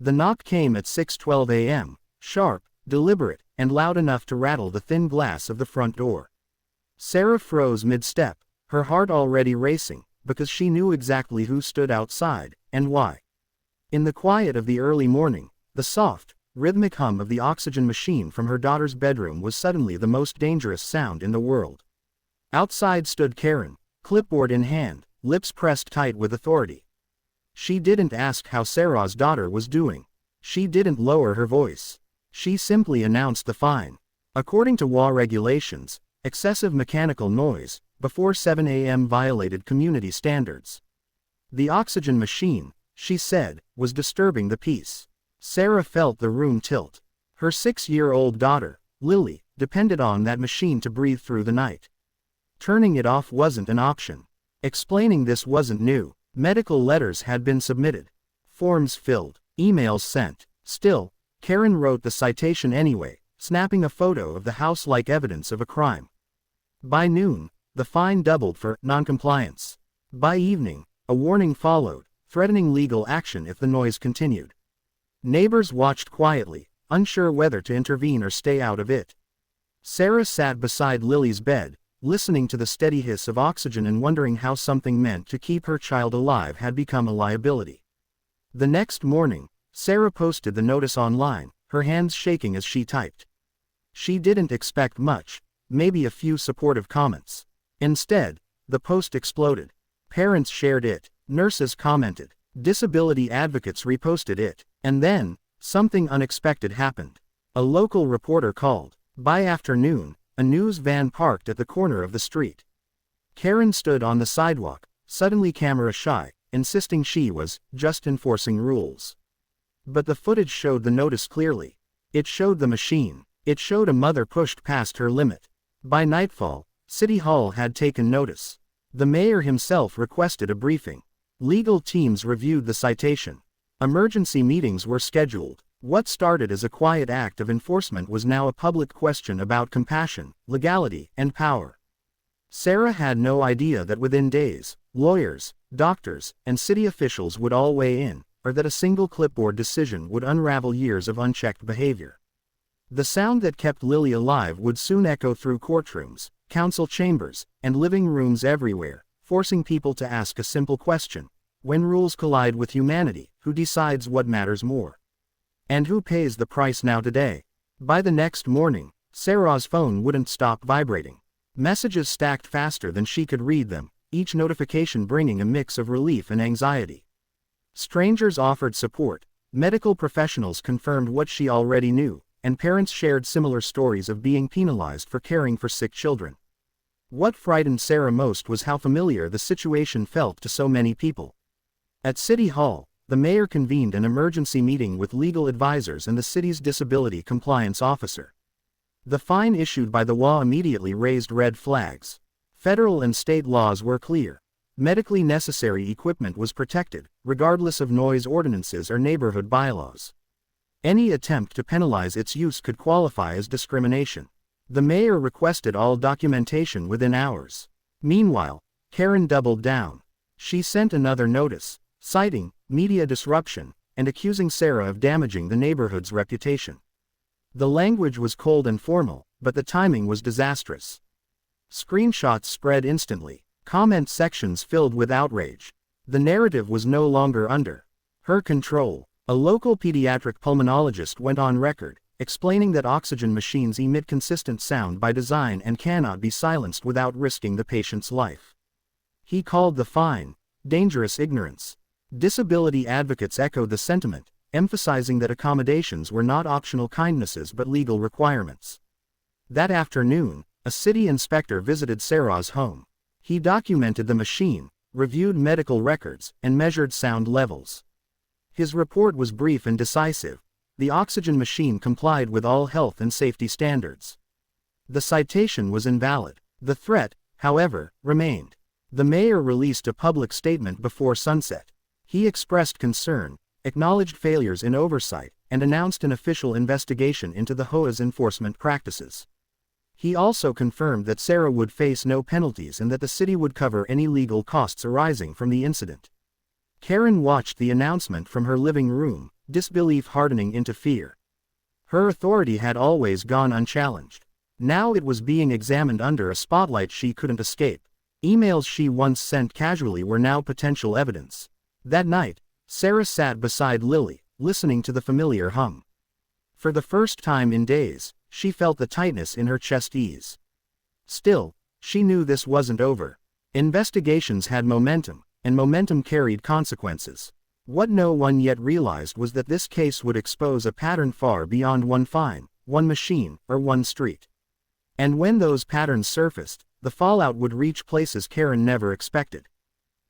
The knock came at 6:12 a.m., sharp, deliberate, and loud enough to rattle the thin glass of the front door. Sarah froze mid-step, her heart already racing, because she knew exactly who stood outside, and why. In the quiet of the early morning, the soft, rhythmic hum of the oxygen machine from her daughter's bedroom was suddenly the most dangerous sound in the world. Outside stood Karen, clipboard in hand, lips pressed tight with authority. She didn't ask how Sarah's daughter was doing. She didn't lower her voice. She simply announced the fine. According to HOA regulations, excessive mechanical noise before 7 a.m. violated community standards. The oxygen machine, she said, was disturbing the peace. Sarah felt the room tilt. Her 6-year-old daughter, Lily, depended on that machine to breathe through the night. Turning it off wasn't an option. Explaining this wasn't new. Medical letters had been submitted. Forms filled. Emails sent. Still, Karen wrote the citation anyway, snapping a photo of the house like evidence of a crime. By noon, the fine doubled for noncompliance. By evening, a warning followed, threatening legal action if the noise continued. Neighbors watched quietly, unsure whether to intervene or stay out of it. Sarah sat beside Lily's bed, listening to the steady hiss of oxygen and wondering how something meant to keep her child alive had become a liability. The next morning, Sarah posted the notice online, her hands shaking as she typed. She didn't expect much, maybe a few supportive comments. Instead, the post exploded. Parents shared it, nurses commented, disability advocates reposted it, and then, something unexpected happened. A local reporter called. By afternoon, a news van parked at the corner of the street. Karen stood on the sidewalk, suddenly camera shy, insisting she was just enforcing rules. But the footage showed the notice clearly. It showed the machine. It showed a mother pushed past her limit. By nightfall, City Hall had taken notice. The mayor himself requested a briefing. Legal teams reviewed the citation. Emergency meetings were scheduled. What started as a quiet act of enforcement was now a public question about compassion, legality, and power. Sarah had no idea that within days, lawyers, doctors, and city officials would all weigh in, or that a single clipboard decision would unravel years of unchecked behavior. The sound that kept Lily alive would soon echo through courtrooms, council chambers, and living rooms everywhere, forcing people to ask a simple question: when rules collide with humanity, who decides what matters more? And who pays the price now today? By the next morning, Sarah's phone wouldn't stop vibrating. Messages stacked faster than she could read them, each notification bringing a mix of relief and anxiety. Strangers offered support, medical professionals confirmed what she already knew, and parents shared similar stories of being penalized for caring for sick children. What frightened Sarah most was how familiar the situation felt to so many people. At City Hall, the mayor convened an emergency meeting with legal advisors and the city's disability compliance officer. The fine issued by the HOA immediately raised red flags. Federal and state laws were clear. Medically necessary equipment was protected, regardless of noise ordinances or neighborhood bylaws. Any attempt to penalize its use could qualify as discrimination. The mayor requested all documentation within hours. Meanwhile, Karen doubled down. She sent another notice, citing media disruption, and accusing Sarah of damaging the neighborhood's reputation. The language was cold and formal, but the timing was disastrous. Screenshots spread instantly, comment sections filled with outrage. The narrative was no longer under her control. A local pediatric pulmonologist went on record, explaining that oxygen machines emit consistent sound by design and cannot be silenced without risking the patient's life. He called the fine dangerous ignorance. Disability advocates echoed the sentiment, emphasizing that accommodations were not optional kindnesses but legal requirements. That afternoon, a city inspector visited Sarah's home. He documented the machine, reviewed medical records, and measured sound levels. His report was brief and decisive. The oxygen machine complied with all health and safety standards. The citation was invalid. The threat, however, remained. The mayor released a public statement before sunset. He expressed concern, acknowledged failures in oversight, and announced an official investigation into the HOA's enforcement practices. He also confirmed that Sarah would face no penalties and that the city would cover any legal costs arising from the incident. Karen watched the announcement from her living room, disbelief hardening into fear. Her authority had always gone unchallenged. Now it was being examined under a spotlight she couldn't escape. Emails she once sent casually were now potential evidence. That night, Sarah sat beside Lily, listening to the familiar hum. For the first time in days, she felt the tightness in her chest ease. Still, she knew this wasn't over. Investigations had momentum, and momentum carried consequences. What no one yet realized was that this case would expose a pattern far beyond one fine, one machine, or one street. And when those patterns surfaced, the fallout would reach places Karen never expected.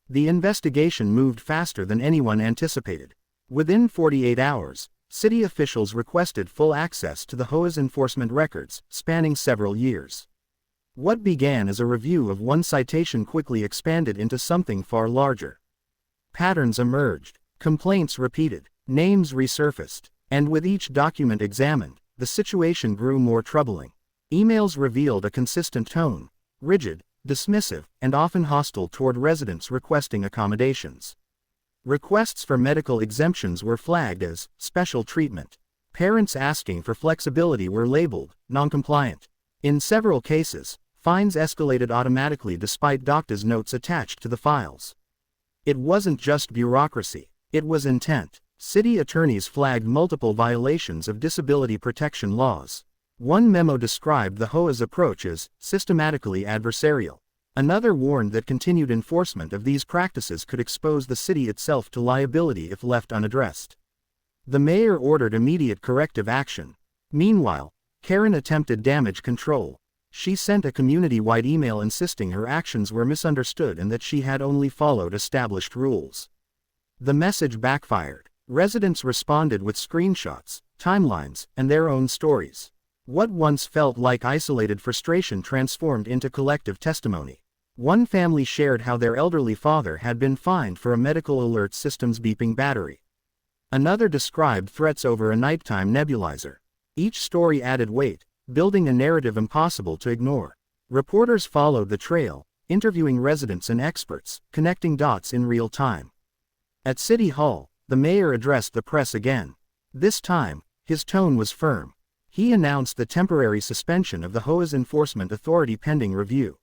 The investigation moved faster than anyone anticipated. Within 48 hours, city officials requested full access to the HOA's enforcement records, spanning several years. What began as a review of one citation quickly expanded into something far larger. Patterns emerged, complaints repeated, names resurfaced, and with each document examined, the situation grew more troubling. Emails revealed a consistent tone, rigid, dismissive, and often hostile toward residents requesting accommodations. Requests for medical exemptions were flagged as special treatment. Parents asking for flexibility were labeled noncompliant. In several cases, fines escalated automatically despite doctor's notes attached to the files. It wasn't just bureaucracy, it was intent. City attorneys flagged multiple violations of disability protection laws. One memo described the HOA's approach as systematically adversarial. Another warned that continued enforcement of these practices could expose the city itself to liability if left unaddressed. The mayor ordered immediate corrective action. Meanwhile, Karen attempted damage control. She sent a community-wide email insisting her actions were misunderstood and that she had only followed established rules. The message backfired. Residents responded with screenshots, timelines, and their own stories. What once felt like isolated frustration transformed into collective testimony. One family shared how their elderly father had been fined for a medical alert system's beeping battery. Another described threats over a nighttime nebulizer. Each story added weight, building a narrative impossible to ignore. Reporters followed the trail, interviewing residents and experts, connecting dots in real time. At City Hall, the mayor addressed the press again. This time, his tone was firm. He announced the temporary suspension of the HOA's enforcement authority pending review.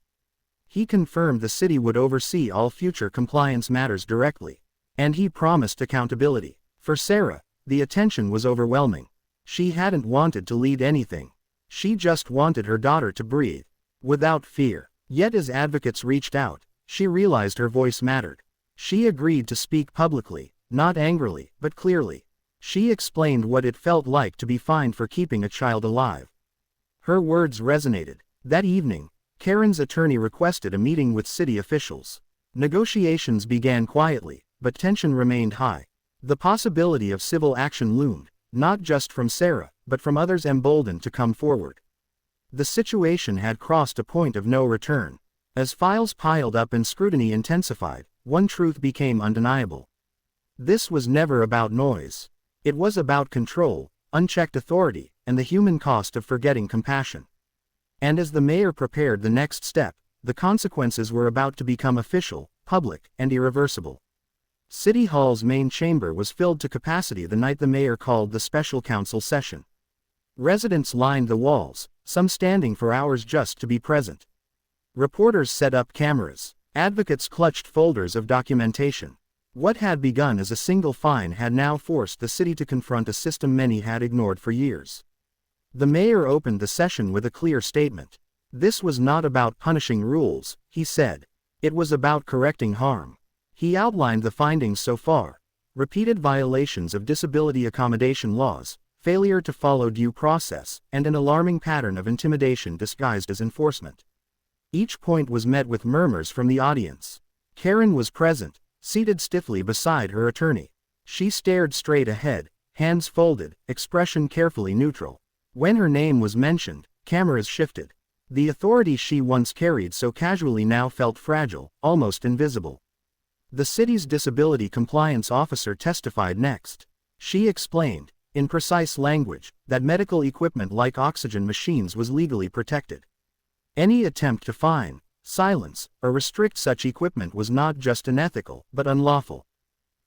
He confirmed the city would oversee all future compliance matters directly. And he promised accountability. For Sarah, the attention was overwhelming. She hadn't wanted to lead anything. She just wanted her daughter to breathe, without fear. Yet as advocates reached out, she realized her voice mattered. She agreed to speak publicly, not angrily, but clearly. She explained what it felt like to be fined for keeping a child alive. Her words resonated. That evening, Karen's attorney requested a meeting with city officials. Negotiations began quietly, but tension remained high. The possibility of civil action loomed, not just from Sarah, but from others emboldened to come forward. The situation had crossed a point of no return. As files piled up and scrutiny intensified, one truth became undeniable. This was never about noise. It was about control, unchecked authority, and the human cost of forgetting compassion. And as the mayor prepared the next step, the consequences were about to become official, public, and irreversible. City Hall's main chamber was filled to capacity the night the mayor called the special council session. Residents lined the walls, some standing for hours just to be present. Reporters set up cameras. Advocates clutched folders of documentation. What had begun as a single fine had now forced the city to confront a system many had ignored for years. The mayor opened the session with a clear statement. This was not about punishing rules, he said. It was about correcting harm. He outlined the findings so far: repeated violations of disability accommodation laws, failure to follow due process, and an alarming pattern of intimidation disguised as enforcement. Each point was met with murmurs from the audience. Karen was present, seated stiffly beside her attorney. She stared straight ahead, hands folded, expression carefully neutral. When her name was mentioned, cameras shifted. The authority she once carried so casually now felt fragile, almost invisible. The city's disability compliance officer testified next. She explained, in precise language, that medical equipment like oxygen machines was legally protected. Any attempt to fine, silence, or restrict such equipment was not just unethical, but unlawful.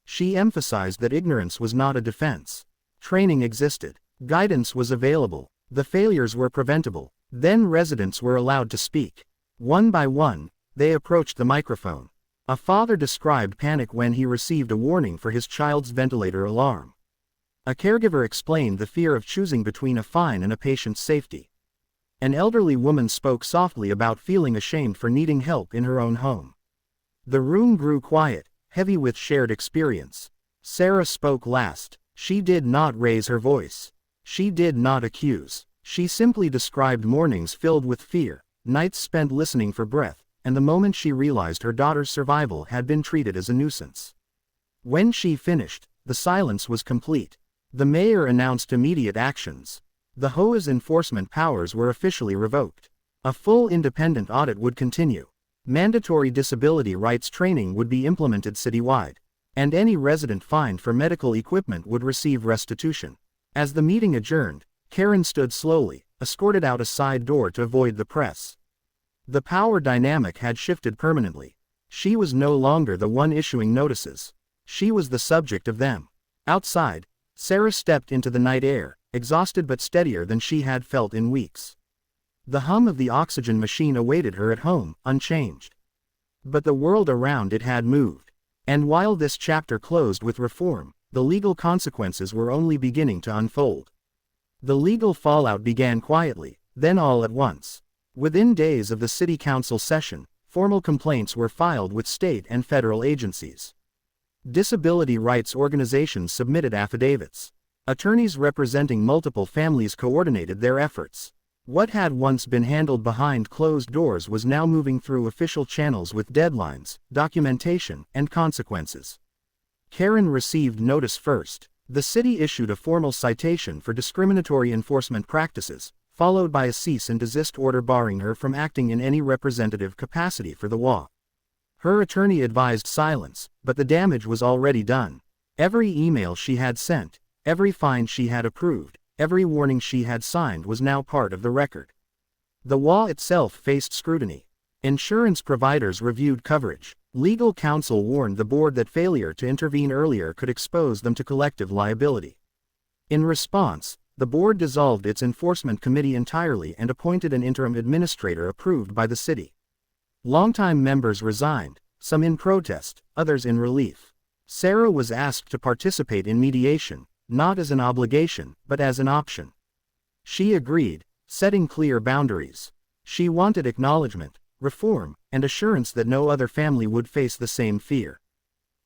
She emphasized that ignorance was not a defense. Training existed. Guidance was available. The failures were preventable. Then residents were allowed to speak. One by one, they approached the microphone. A father described panic when he received a warning for his child's ventilator alarm. A caregiver explained the fear of choosing between a fine and a patient's safety. An elderly woman spoke softly about feeling ashamed for needing help in her own home. The room grew quiet, heavy with shared experience. Sarah spoke last. She did not raise her voice. She did not accuse. She simply described mornings filled with fear, nights spent listening for breath, and the moment she realized her daughter's survival had been treated as a nuisance. When she finished, the silence was complete. The mayor announced immediate actions. The HOA's enforcement powers were officially revoked. A full independent audit would continue. Mandatory disability rights training would be implemented citywide. And any resident fined for medical equipment would receive restitution. As the meeting adjourned, Karen stood slowly, escorted out a side door to avoid the press. The power dynamic had shifted permanently. She was no longer the one issuing notices. She was the subject of them. Outside, Sarah stepped into the night air, exhausted but steadier than she had felt in weeks. The hum of the oxygen machine awaited her at home, unchanged. But the world around it had moved. And while this chapter closed with reform, the legal consequences were only beginning to unfold. The legal fallout began quietly, then all at once. Within days of the city council session, formal complaints were filed with state and federal agencies. Disability rights organizations submitted affidavits. Attorneys representing multiple families coordinated their efforts. What had once been handled behind closed doors was now moving through official channels with deadlines, documentation, and consequences. Karen received notice first. The city issued a formal citation for discriminatory enforcement practices, followed by a cease and desist order barring her from acting in any representative capacity for the HOA. Her attorney advised silence, but the damage was already done. Every email she had sent, every fine she had approved, every warning she had signed was now part of the record. The HOA itself faced scrutiny. Insurance providers reviewed coverage. Legal counsel warned the board that failure to intervene earlier could expose them to collective liability. In response, the board dissolved its enforcement committee entirely and appointed an interim administrator approved by the city. Longtime members resigned, some in protest, others in relief. Sarah was asked to participate in mediation, not as an obligation, but as an option. She agreed, setting clear boundaries. She wanted acknowledgement, reform, and assurance that no other family would face the same fear.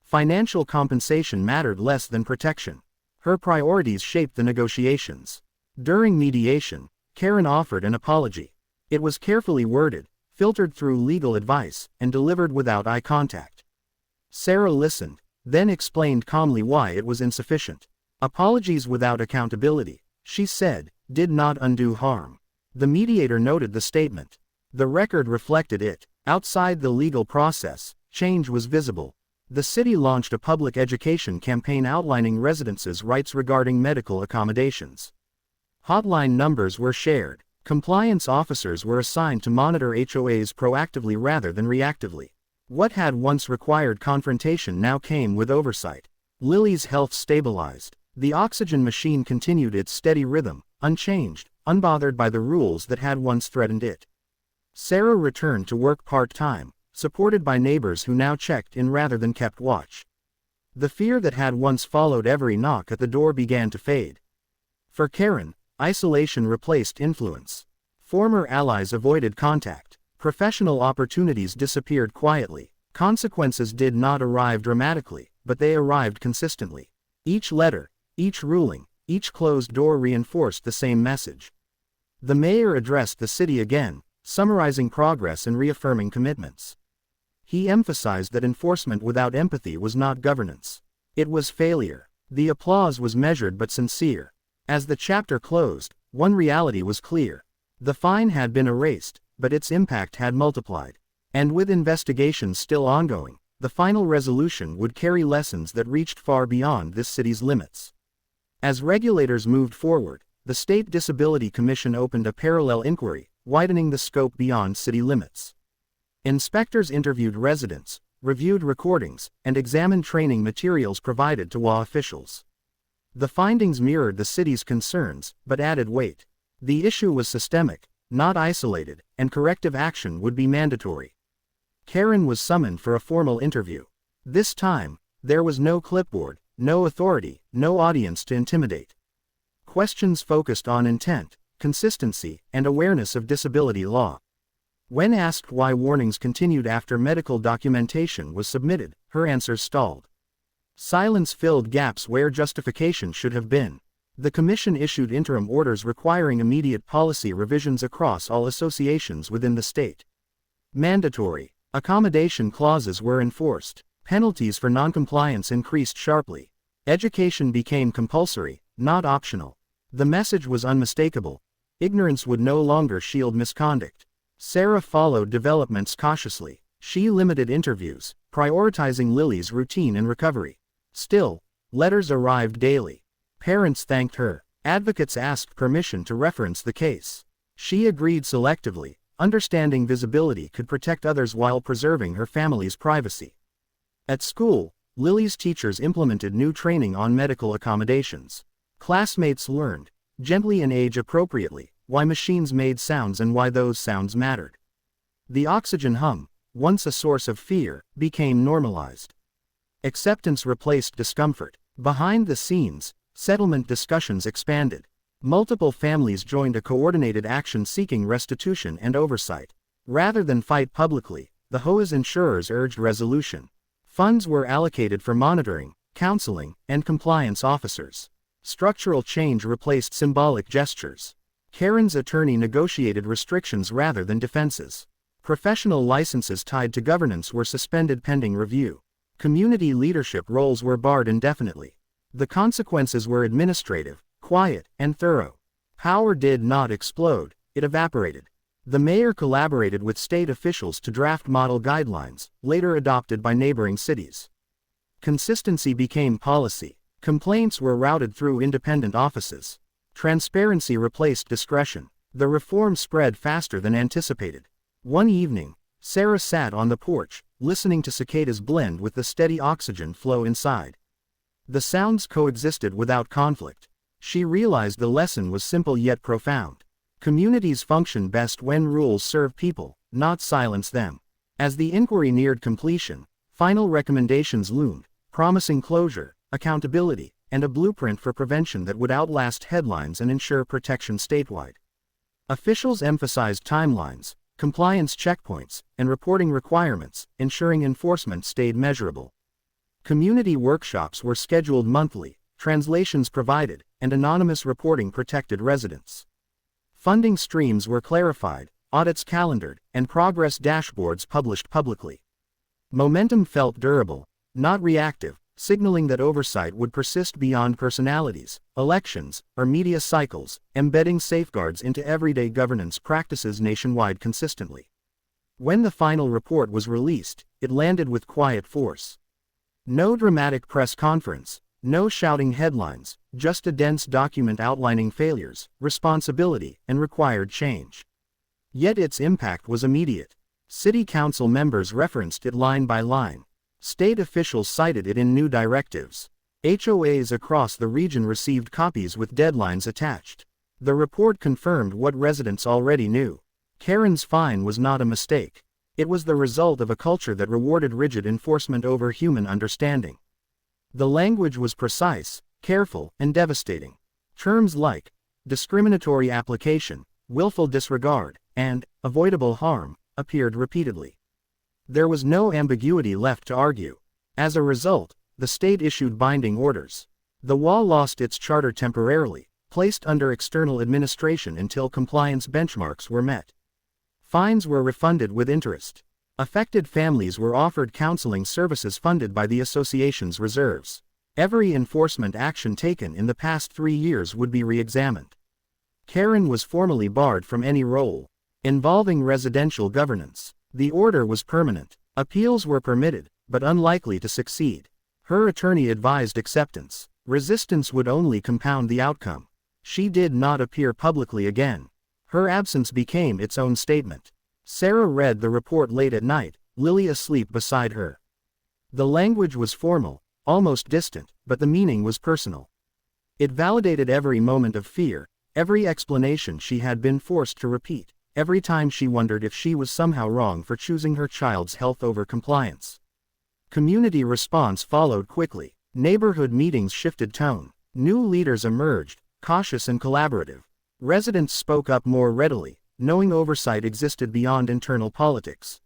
Financial compensation mattered less than protection. Her priorities shaped the negotiations. During mediation, Karen offered an apology. It was carefully worded, filtered through legal advice, and delivered without eye contact. Sarah listened, then explained calmly why it was insufficient. Apologies without accountability, she said, did not undo harm. The mediator noted the statement. The record reflected it. Outside the legal process, change was visible. The city launched a public education campaign outlining residents' rights regarding medical accommodations. Hotline numbers were shared. Compliance officers were assigned to monitor HOAs proactively rather than reactively. What had once required confrontation now came with oversight. Lily's health stabilized. The oxygen machine continued its steady rhythm, unchanged, unbothered by the rules that had once threatened it. Sarah returned to work part-time, supported by neighbors who now checked in rather than kept watch. The fear that had once followed every knock at the door began to fade. For Karen, isolation replaced influence. Former allies avoided contact. Professional opportunities disappeared quietly. Consequences did not arrive dramatically, but they arrived consistently. Each letter, each ruling, each closed door reinforced the same message. The mayor addressed the city again, summarizing progress and reaffirming commitments. He emphasized that enforcement without empathy was not governance. It was failure. The applause was measured but sincere. As the chapter closed, one reality was clear. The fine had been erased, but its impact had multiplied. And with investigations still ongoing, the final resolution would carry lessons that reached far beyond this city's limits. As regulators moved forward, the State Disability Commission opened a parallel inquiry, widening the scope beyond city limits. Inspectors interviewed residents, reviewed recordings, and examined training materials provided to HOA officials. The findings mirrored the city's concerns, but added weight. The issue was systemic, not isolated, and corrective action would be mandatory. Karen was summoned for a formal interview. This time, there was no clipboard, no authority, no audience to intimidate. Questions focused on intent, consistency, and awareness of disability law. When asked why warnings continued after medical documentation was submitted, her answers stalled. Silence filled gaps where justification should have been. The Commission issued interim orders requiring immediate policy revisions across all associations within the state. Mandatory accommodation clauses were enforced. Penalties for noncompliance increased sharply. Education became compulsory, not optional. The message was unmistakable. Ignorance would no longer shield misconduct. Sarah followed developments cautiously. She limited interviews, prioritizing Lily's routine and recovery. Still, letters arrived daily. Parents thanked her. Advocates asked permission to reference the case. She agreed selectively, understanding visibility could protect others while preserving her family's privacy. At school, Lily's teachers implemented new training on medical accommodations. Classmates learned, gently and age-appropriately, why machines made sounds and why those sounds mattered. The oxygen hum, once a source of fear, became normalized. Acceptance replaced discomfort. Behind the scenes, settlement discussions expanded. Multiple families joined a coordinated action seeking restitution and oversight. Rather than fight publicly, the HOA's insurers urged resolution. Funds were allocated for monitoring, counseling, and compliance officers. Structural change replaced symbolic gestures. Karen's attorney negotiated restrictions rather than defenses. Professional licenses tied to governance were suspended pending review. Community leadership roles were barred indefinitely. The consequences were administrative, quiet, and thorough. Power did not explode, it evaporated. The mayor collaborated with state officials to draft model guidelines, later adopted by neighboring cities. Consistency became policy. Complaints were routed through independent offices. Transparency replaced discretion. The reform spread faster than anticipated. One evening, Sarah sat on the porch, listening to cicadas blend with the steady oxygen flow inside. The sounds coexisted without conflict. She realized the lesson was simple yet profound. Communities function best when rules serve people, not silence them. As the inquiry neared completion, final recommendations loomed, promising closure, accountability, and a blueprint for prevention that would outlast headlines and ensure protection statewide. Officials emphasized timelines, compliance checkpoints, and reporting requirements, ensuring enforcement stayed measurable. Community workshops were scheduled monthly, translations provided, and anonymous reporting protected residents. Funding streams were clarified, audits calendared, and progress dashboards published publicly. Momentum felt durable, not reactive, signaling that oversight would persist beyond personalities, elections, or media cycles, embedding safeguards into everyday governance practices nationwide consistently. When the final report was released, it landed with quiet force. No dramatic press conference, no shouting headlines, just a dense document outlining failures, responsibility, and required change. Yet its impact was immediate. City council members referenced it line by line. State officials cited it in new directives. HOAs across the region received copies with deadlines attached. The report confirmed what residents already knew. Karen's fine was not a mistake. It was the result of a culture that rewarded rigid enforcement over human understanding. The language was precise, careful, and devastating. Terms like discriminatory application, willful disregard, and avoidable harm appeared repeatedly. There was no ambiguity left to argue. As a result, the state issued binding orders. The HOA lost its charter temporarily, placed under external administration until compliance benchmarks were met. Fines were refunded with interest. Affected families were offered counseling services funded by the association's reserves. Every enforcement action taken in the past 3 years would be re-examined. Karen was formally barred from any role involving residential governance. The order was permanent. Appeals were permitted, but unlikely to succeed. Her attorney advised acceptance. Resistance would only compound the outcome. She did not appear publicly again. Her absence became its own statement. Sarah read the report late at night, Lily asleep beside her. The language was formal, almost distant, but the meaning was personal. It validated every moment of fear, every explanation she had been forced to repeat, every time she wondered if she was somehow wrong for choosing her child's health over compliance. Community response followed quickly. Neighborhood meetings shifted tone. New leaders emerged, cautious and collaborative. Residents spoke up more readily, knowing oversight existed beyond internal politics.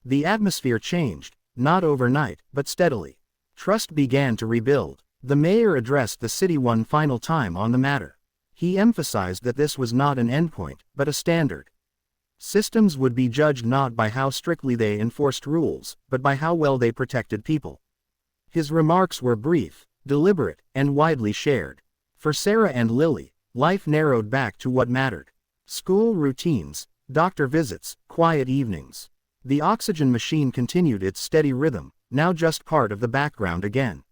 The atmosphere changed, not overnight, but steadily. Trust began to rebuild. The mayor addressed the city one final time on the matter. He emphasized that this was not an endpoint, but a standard. Systems would be judged not by how strictly they enforced rules, but by how well they protected people. His remarks were brief, deliberate, and widely shared. For Sarah and Lily, life narrowed back to what mattered. School routines, doctor visits, quiet evenings. The oxygen machine continued its steady rhythm, now just part of the background again.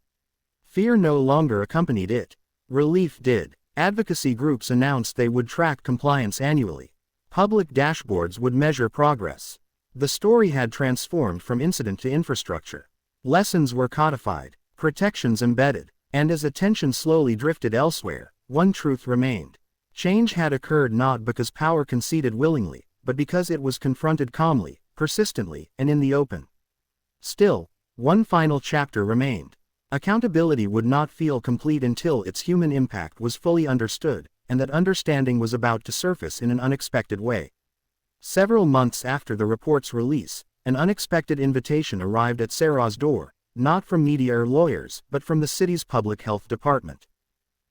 Fear no longer accompanied it. Relief did. Advocacy groups announced they would track compliance annually. Public dashboards would measure progress. The story had transformed from incident to infrastructure. Lessons were codified, protections embedded, and as attention slowly drifted elsewhere, one truth remained. Change had occurred not because power conceded willingly, but because it was confronted calmly, persistently, and in the open. Still, one final chapter remained. Accountability would not feel complete until its human impact was fully understood, and that understanding was about to surface in an unexpected way. Several months after the report's release, an unexpected invitation arrived at Sarah's door, not from media or lawyers, but from the city's public health department.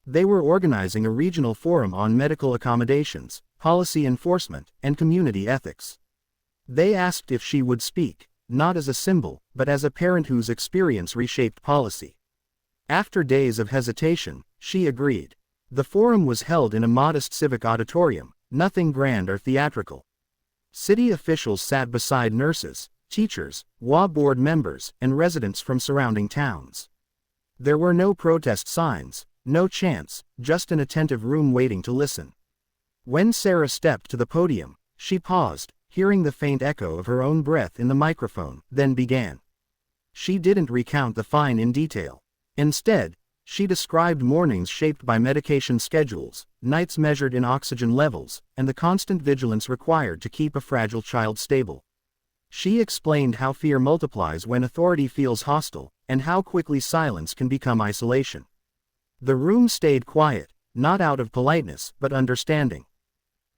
They were organizing a regional forum on medical accommodations, policy enforcement, and community ethics. They asked if she would speak, not as a symbol, but as a parent whose experience reshaped policy. After days of hesitation, she agreed. The forum was held in a modest civic auditorium, nothing grand or theatrical. City officials sat beside nurses, teachers, HOA board members, and residents from surrounding towns. There were no protest signs, no chants, just an attentive room waiting to listen. When Sarah stepped to the podium, she paused, hearing the faint echo of her own breath in the microphone, then began. She didn't recount the fine in detail. Instead, she described mornings shaped by medication schedules, nights measured in oxygen levels, and the constant vigilance required to keep a fragile child stable. She explained how fear multiplies when authority feels hostile, and how quickly silence can become isolation. The room stayed quiet, not out of politeness, but understanding.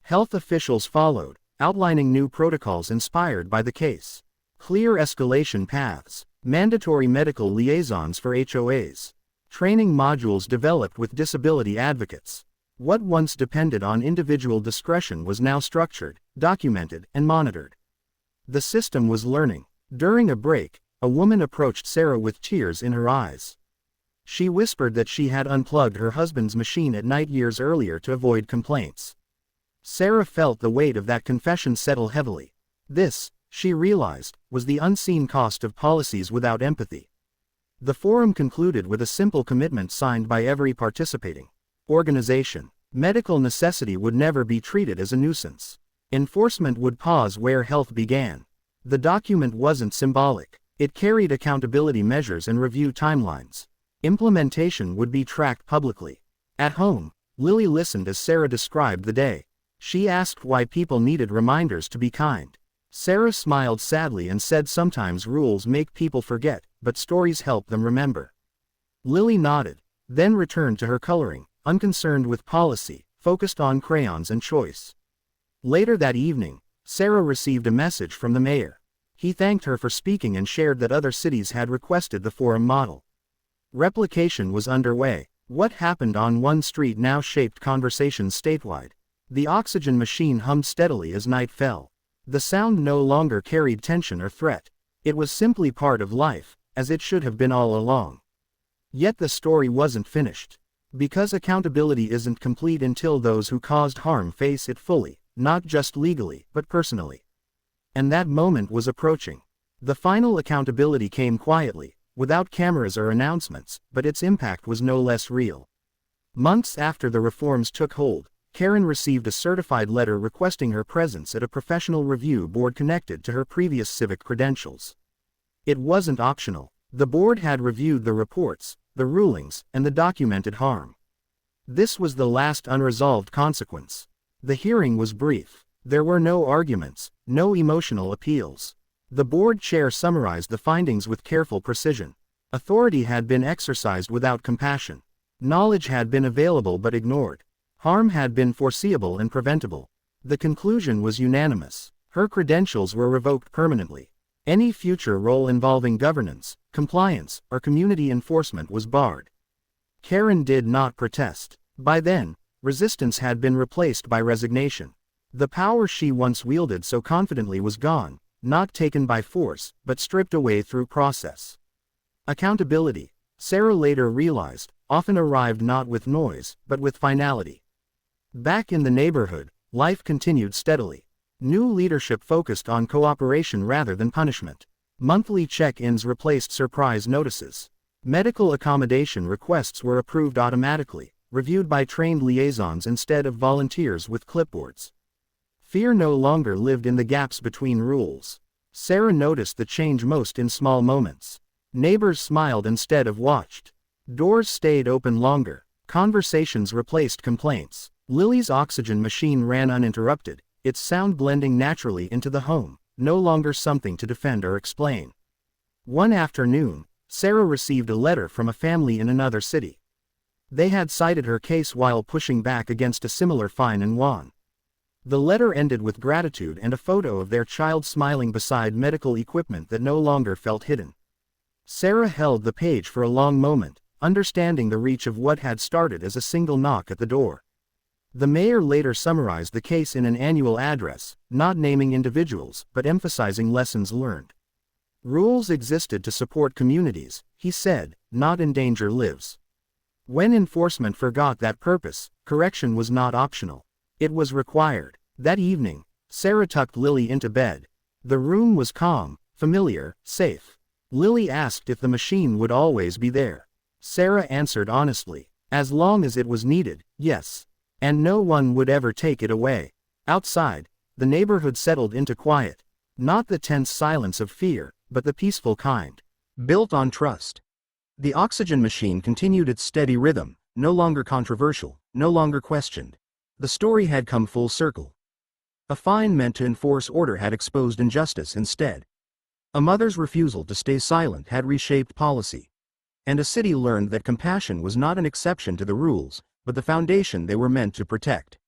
Health officials followed, outlining new protocols inspired by the case. Clear escalation paths, mandatory medical liaisons for HOAs, training modules developed with disability advocates. What once depended on individual discretion was now structured, documented, and monitored. The system was learning. During a break, a woman approached Sarah with tears in her eyes. She whispered that she had unplugged her husband's machine at night years earlier to avoid complaints. Sarah felt the weight of that confession settle heavily. This, she realized, was the unseen cost of policies without empathy. The forum concluded with a simple commitment signed by every participating organization. Medical necessity would never be treated as a nuisance. Enforcement would pause where health began. The document wasn't symbolic. It carried accountability measures and review timelines. Implementation would be tracked publicly. At home, Lily listened as Sarah described the day. She asked why people needed reminders to be kind. Sarah smiled sadly and said sometimes rules make people forget, but stories help them remember. Lily nodded, then returned to her coloring, unconcerned with policy, focused on crayons and choice. Later that evening, Sarah received a message from the mayor. He thanked her for speaking and shared that other cities had requested the forum model. Replication was underway. What happened on one street now shaped conversations statewide. The oxygen machine hummed steadily as night fell. The sound no longer carried tension or threat. It was simply part of life, as it should have been all along. Yet the story wasn't finished. Because accountability isn't complete until those who caused harm face it fully, not just legally, but personally. And that moment was approaching. The final accountability came quietly, without cameras or announcements, but its impact was no less real. Months after the reforms took hold, Karen received a certified letter requesting her presence at a professional review board connected to her previous civic credentials. It wasn't optional. The board had reviewed the reports, the rulings, and the documented harm. This was the last unresolved consequence. The hearing was brief. There were no arguments, no emotional appeals. The board chair summarized the findings with careful precision. Authority had been exercised without compassion. Knowledge had been available but ignored. Harm had been foreseeable and preventable. The conclusion was unanimous. Her credentials were revoked permanently. Any future role involving governance, compliance, or community enforcement was barred. Karen did not protest. By then, resistance had been replaced by resignation. The power she once wielded so confidently was gone, not taken by force, but stripped away through process. Accountability, Sarah later realized, often arrived not with noise, but with finality. Back in the neighborhood, life continued steadily. New leadership focused on cooperation rather than punishment. Monthly check-ins replaced surprise notices. Medical accommodation requests were approved automatically, reviewed by trained liaisons instead of volunteers with clipboards. Fear no longer lived in the gaps between rules. Sarah noticed the change most in small moments. Neighbors smiled instead of watched. Doors stayed open longer. Conversations replaced complaints. Lily's oxygen machine ran uninterrupted, its sound blending naturally into the home, no longer something to defend or explain. One afternoon, Sarah received a letter from a family in another city. They had cited her case while pushing back against a similar fine in Wuhan. The letter ended with gratitude and a photo of their child smiling beside medical equipment that no longer felt hidden. Sarah held the page for a long moment, understanding the reach of what had started as a single knock at the door. The mayor later summarized the case in an annual address, not naming individuals, but emphasizing lessons learned. Rules existed to support communities, he said, not endanger lives. When enforcement forgot that purpose, correction was not optional. It was required. That evening, Sarah tucked Lily into bed. The room was calm, familiar, safe. Lily asked if the machine would always be there. Sarah answered honestly, as long as it was needed, yes. And no one would ever take it away. Outside, the neighborhood settled into quiet. Not the tense silence of fear, but the peaceful kind. Built on trust. The oxygen machine continued its steady rhythm, no longer controversial, no longer questioned. The story had come full circle. A fine meant to enforce order had exposed injustice instead. A mother's refusal to stay silent had reshaped policy. And a city learned that compassion was not an exception to the rules, but the foundation they were meant to protect.